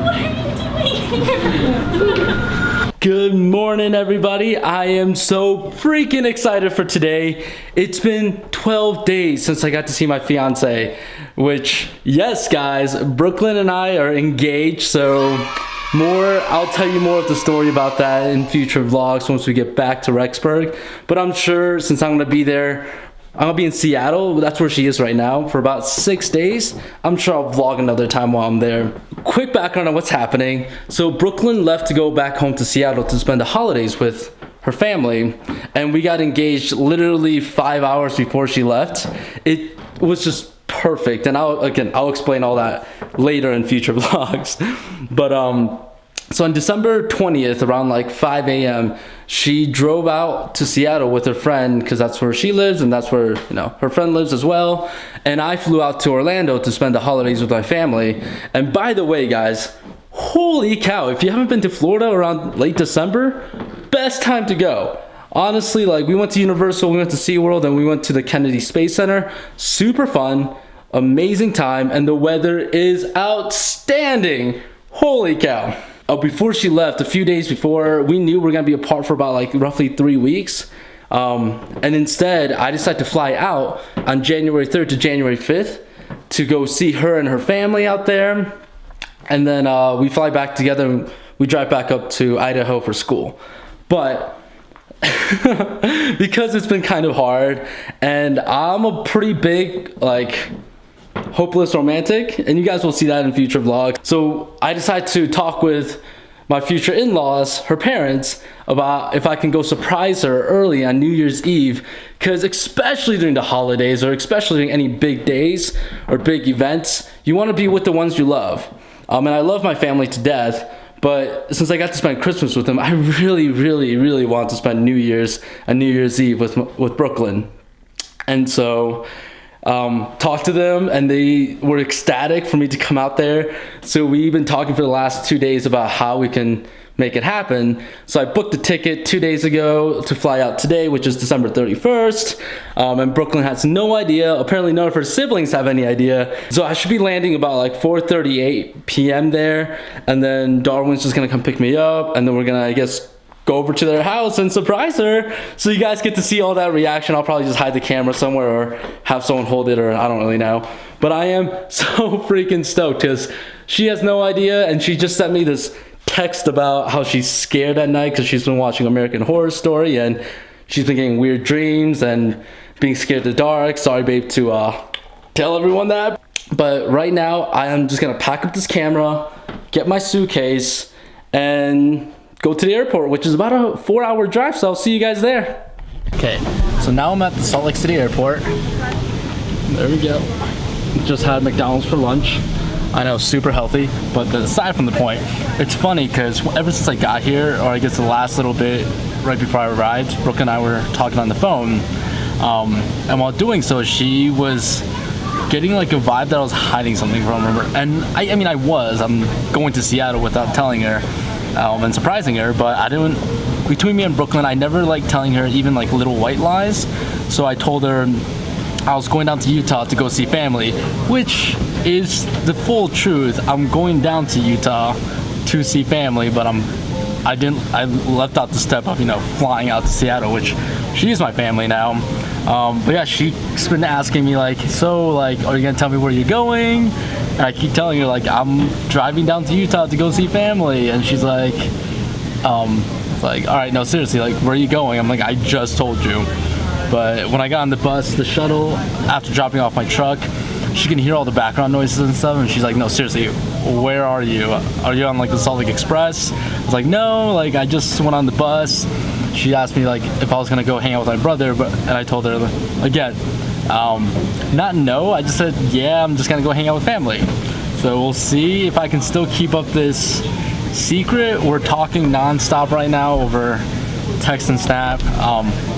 What are you doing? Good morning, everybody. I am so freaking excited for today. It's been 12 days since I got to see my fiance, which, yes, guys, Brooklyn and I are engaged, so I'll tell you more of the story about that in future vlogs once we get back to Rexburg. But I'm sure since I'm gonna be there, I'm gonna be in Seattle, that's where she is right now, for about 6 days. I'm sure I'll vlog another time while I'm there. Quick background on what's happening. So Brooklyn left to go back home to Seattle to spend the holidays with her family, and we got engaged literally 5 hours before she left. It was just perfect, and I'll explain all that later in future vlogs. But so on December 20th, around like 5 a.m., she drove out to Seattle with her friend, because that's where she lives and that's where, you know, her friend lives as well. And I flew out to Orlando to spend the holidays with my family. And by the way, guys, holy cow, if you haven't been to Florida around late December, best time to go. Honestly, like, we went to Universal, we went to SeaWorld, and we went to the Kennedy Space Center. Super fun, amazing time, and the weather is outstanding. Holy cow. Before she left, a few days before, we knew we were gonna be apart for about like roughly 3 weeks. And instead, I decided to fly out on January 3rd to January 5th to go see her and her family out there. And then we fly back together and we drive back up to Idaho for school. But because it's been kind of hard, and I'm a pretty big, like, hopeless romantic, and you guys will see that in future vlogs. So I decided to talk with my future in-laws, her parents, about if I can go surprise her early on New Year's Eve, because especially during the holidays, or especially during any big days or big events, you want to be with the ones you love. And I love my family to death, but since I got to spend Christmas with them, I really want to spend New Year's and New Year's Eve with Brooklyn. And so talked to them, and they were ecstatic for me to come out there. So we've been talking for the last 2 days about how we can make it happen. So I booked a ticket 2 days ago to fly out today, which is December 31st. And Brooklyn has no idea. Apparently none of her siblings have any idea. So I should be landing about like 4:38 p.m. there. And then Darwin's just gonna come pick me up, and then we're gonna, I guess, go over to their house and surprise her. So you guys get to see all that reaction. I'll probably just hide the camera somewhere or have someone hold it, or I don't really know. But I am so freaking stoked because she has no idea, and she just sent me this text about how she's scared at night because she's been watching American Horror Story, and she's been getting weird dreams and being scared in the dark. Sorry, babe, to tell everyone that. But right now, I am just gonna pack up this camera, get my suitcase, and go to the airport, which is about a 4-hour drive, so I'll see you guys there. Okay, so now I'm at the Salt Lake City airport. There we go. Just had McDonald's for lunch. I know, super healthy, but aside from the point, it's funny because ever since I got here, or I guess the last little bit right before I arrived, Brooke and I were talking on the phone, and while doing so, she was getting like a vibe that I was hiding something from her. And I mean, I'm going to Seattle without telling her, and surprising her, but I didn't. Between me and Brooklyn, I never like telling her even like little white lies. So I told her I was going down to Utah to go see family, which is the full truth. I'm going down to Utah to see family, but I left out the step of, you know, flying out to Seattle, which she is my family now. But yeah, she's been asking me like, so like, are you gonna tell me where you're going? And I keep telling her like, I'm driving down to Utah to go see family, and she's like, all right, no, seriously, like, where are you going? I'm like, I just told you. But when I got on the bus, the shuttle, after dropping off my truck, she can hear all the background noises and stuff, and she's like, no, seriously, where are you? Are you on like the Salt Lake Express? I was like, no, like, I just went on the bus. She asked me like if I was gonna go hang out with my brother, and I told her again, not no, I just said, yeah, I'm just gonna go hang out with family. So we'll see if I can still keep up this secret. We're talking non-stop right now over text and snap.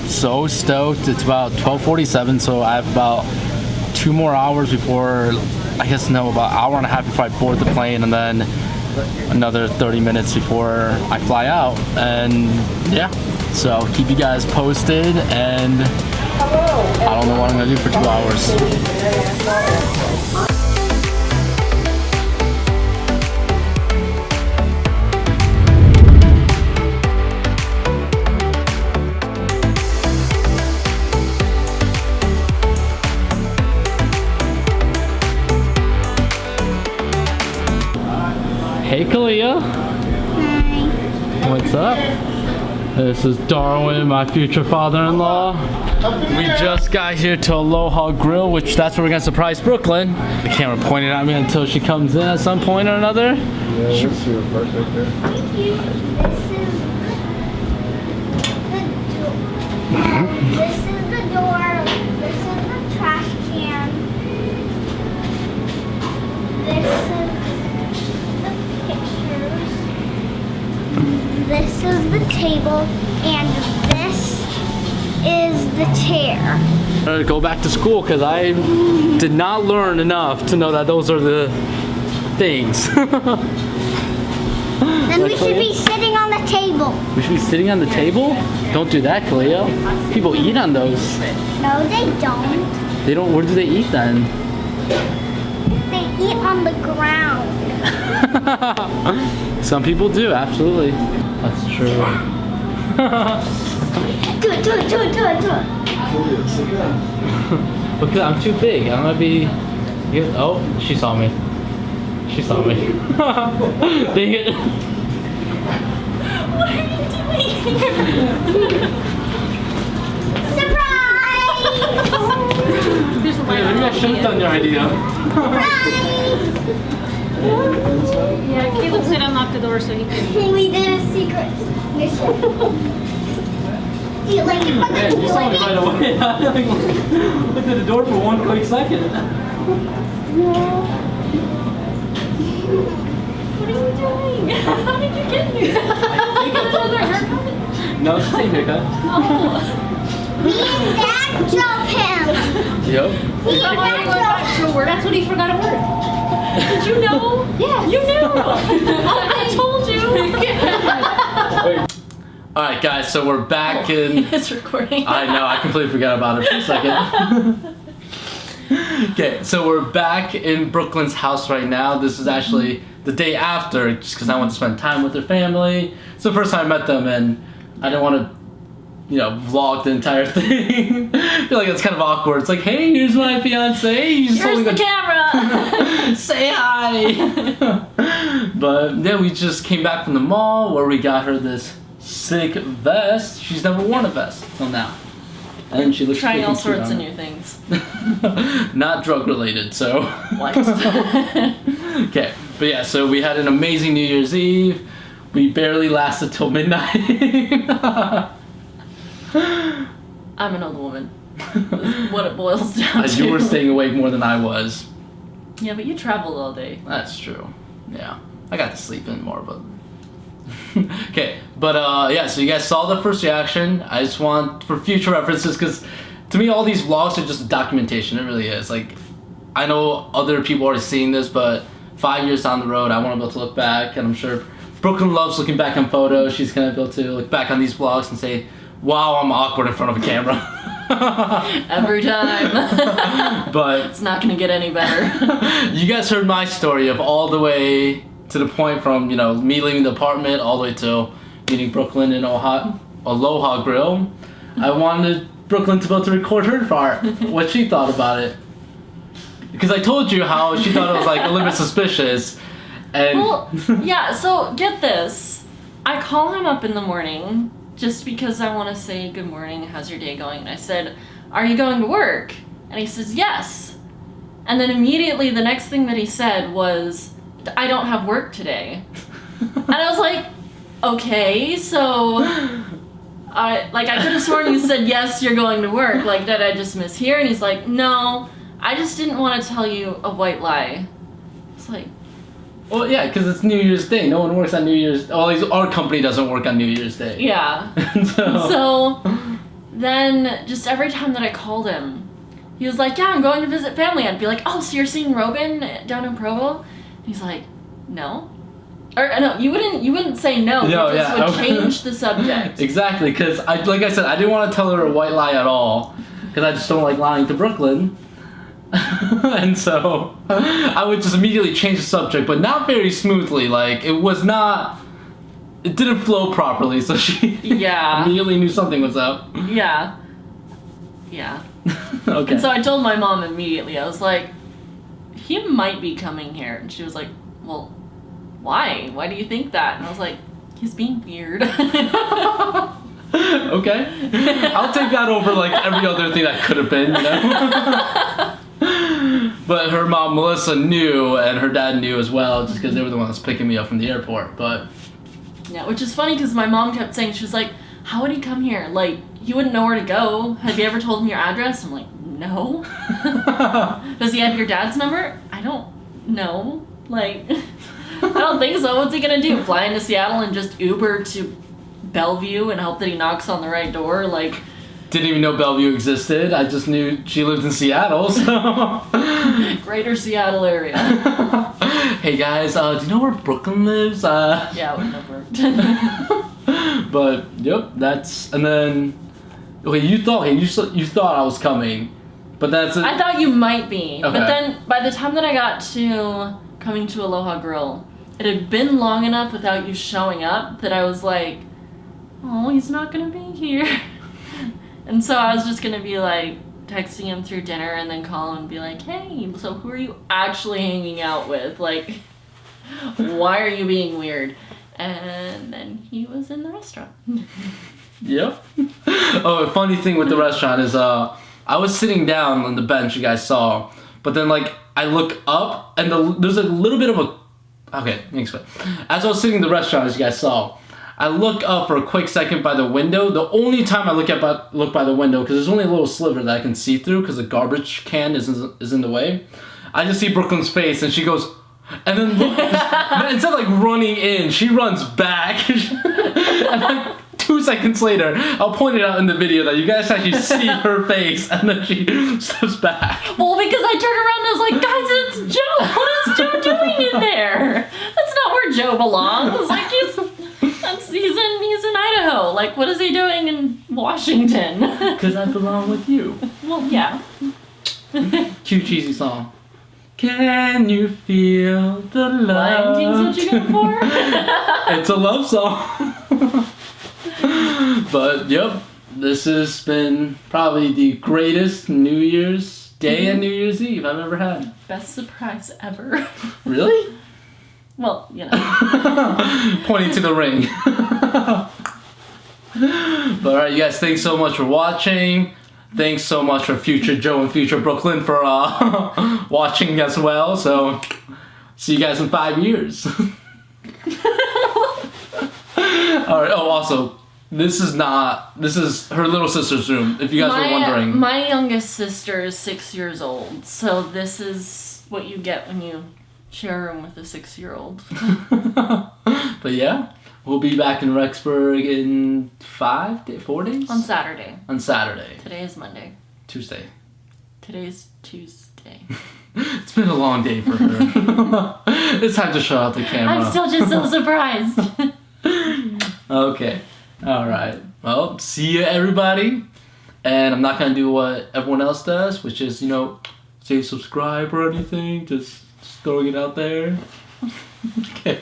So stoked. It's about 12:47, so I have about 2 more hours before, I guess, no, about an hour and a half before I board the plane, and then another 30 minutes before I fly out. And yeah, so I'll keep you guys posted, and I don't know what I'm gonna do for 2 hours. Hey, Kalia. Hi. What's up? This is Darwin, my future father-in-law. We just got here to Aloha Grill, which that's where we're gonna surprise Brooklyn. The camera pointed at me until she comes in at some point or another. Yeah, let's see her first right there. This is the door. This is the trash can. This is the pictures. This is the table, and this is the chair. Go back to school because I did not learn enough to know that those are the things. Then we should be sitting on the table. We should be sitting on the table? Don't do that, Kalia. People eat on those. No, they don't. They don't. Where do they eat then? They eat on the ground. Some people do, absolutely. That's true. Do it, do it, do it, do it, do it. Julia, sit down. Because I'm too big. I'm gonna be. Oh, she saw me. She saw me. Dang it. What are you doing? Surprise! There's a light Maybe I should have done your idea. Yeah, Caleb said unlock the door so he can. We did a secret mission. Do you like it? Man, Do you you saw like me right it? away. I looked at the door for one quick second. What are you doing? How did you get here? Another haircut? No, it's the same haircut. Me and Dad drove him. Yep. Me and Someone Dad went back drove to work. That's what he forgot at work. Did you know? Yes. You knew. I told you. Alright, guys, so we're back in. It's recording. I know, I completely forgot about it for a second. Okay, so we're back in Brooklyn's house right now. This is actually the day after, just because I want to spend time with their family. It's the first time I met them, and I didn't want to, vlog the entire thing. I feel like it's kind of awkward. It's like, hey, here's my fiance. He's just Here's holding the camera. Say hi. But yeah, we just came back from the mall where we got her this sick vest. She's never worn a vest till now. And she looks Trying all freaking cute sorts on of it. new things. Not drug related, so. What? Okay, but yeah, so we had an amazing New Year's Eve. We barely lasted till midnight. I'm an old woman. Is what it boils down to. You were staying awake more than I was. Yeah, but you traveled all day. That's true. Yeah, I got to sleep in more, but. Okay, but yeah, so you guys saw the first reaction. I just want, for future references, because to me all these vlogs are just documentation. It really is. Like, I know other people are seeing this, but 5 years down the road I want to be able to look back, and I'm sure Brooklyn loves looking back on photos. She's gonna be able to look back on these vlogs and say, wow, I'm awkward in front of a camera. Every time. But It's not gonna get any better. you guys heard my story of all the way to the point from, me leaving the apartment all the way to meeting Brooklyn in Aloha Grill. I wanted Brooklyn to be able to record her part, what she thought about it. Because I told you how she thought it was like a little bit suspicious. And Well, yeah, so get this. I call him up in the morning just because I want to say, good morning, how's your day going? And I said, are you going to work? And he says, yes. And then immediately the next thing that he said was, I don't have work today. And I was like, okay, so I could have sworn you said, yes, you're going to work. Like, did I just mishear? And he's like, no, I just didn't want to tell you a white lie. It's like, well, yeah, because it's New Year's Day. No one works on New Year's. Well, at least our company doesn't work on New Year's Day. yeah. So then just every time that I called him, he was like, yeah, I'm going to visit family. I'd be like, oh, so you're seeing Robin down in Provo? And he's like, no. Or no, you wouldn't say no. No, You just yeah. would change the subject. Exactly, because like I said, I didn't want to tell her a white lie at all, because I just don't like lying to Brooklyn. And so I would just immediately change the subject, but not very smoothly. Like, it didn't flow properly, so she Yeah. immediately knew something was up. Yeah. Yeah. Okay. And so I told my mom immediately. I was like, he might be coming here. And she was like, well, why? Why do you think that? And I was like, he's being weird. Okay. I'll take that over like every other thing that could have been, you know? But her mom, Melissa, knew, and her dad knew as well, just because they were the ones picking me up from the airport. But yeah, which is funny because my mom kept saying, she was like, how would he come here? Like, you wouldn't know where to go. Have you ever told him your address? I'm like, no. Does he have your dad's number? I don't know. Like, I don't think so. What's he gonna do? Fly into Seattle and just Uber to Bellevue and hope that he knocks on the right door? Like, didn't even know Bellevue existed. I just knew she lived in Seattle, so. Greater Seattle area. Hey guys, do you know where Brooklyn lives? Yeah, it wouldn't have worked. But yep, that's, and then okay, you thought I was coming, but that's I thought you might be, Okay. but then by the time that I got to coming to Aloha Grill, it had been long enough without you showing up that I was like, oh, he's not gonna be here. And so I was just gonna be like texting him through dinner and then call him and be like, hey, so who are you actually hanging out with? Like, why are you being weird? And then he was in the restaurant. Yep. Oh, a funny thing with the restaurant is I was sitting down on the bench you guys saw, but then like I look up and there's a little bit of a, okay, let me explain. As I was sitting in the restaurant, as you guys saw, I look up for a quick second by the window. The only time I look by the window, because there's only a little sliver that I can see through because the garbage can is in the way. I just see Brooklyn's face and she goes, and then instead of like running in, she runs back. And like 2 seconds later, I'll point it out in the video that you guys actually see her face, and then she steps back. Well, because I turned around and I was like, guys, it's Joe. What is Joe doing in there? That's not where Joe belongs. Like, he's in Idaho. Like, what is he doing in Washington? Because I belong with you. Well, yeah. Cute cheesy song. Can you feel the love? Lion King's what you going for? It's a love song. But yep, this has been probably the greatest New Year's Day and New Year's Eve I've ever had. Best surprise ever. Really? Well, you know. Pointing to the ring. But alright, you guys, thanks so much for watching. Thanks so much for future Joe and future Brooklyn for watching as well. So, see you guys in 5 years. Alright, oh, also, this is her little sister's room, if you guys were wondering. My youngest sister is 6 years old, so this is what you get when you share a room with a 6-year-old. But yeah, we'll be back in Rexburg in 4 days? On Saturday. On Saturday. Today is Monday. Tuesday. Today's Tuesday. It's been a long day for her. It's time to shut out the camera. I'm still just so surprised. Okay. Alright. Well, see you everybody. And I'm not going to do what everyone else does, which is, you know, say subscribe or anything. Just throwing it out there. Okay.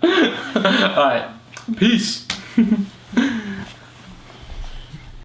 Alright. Peace.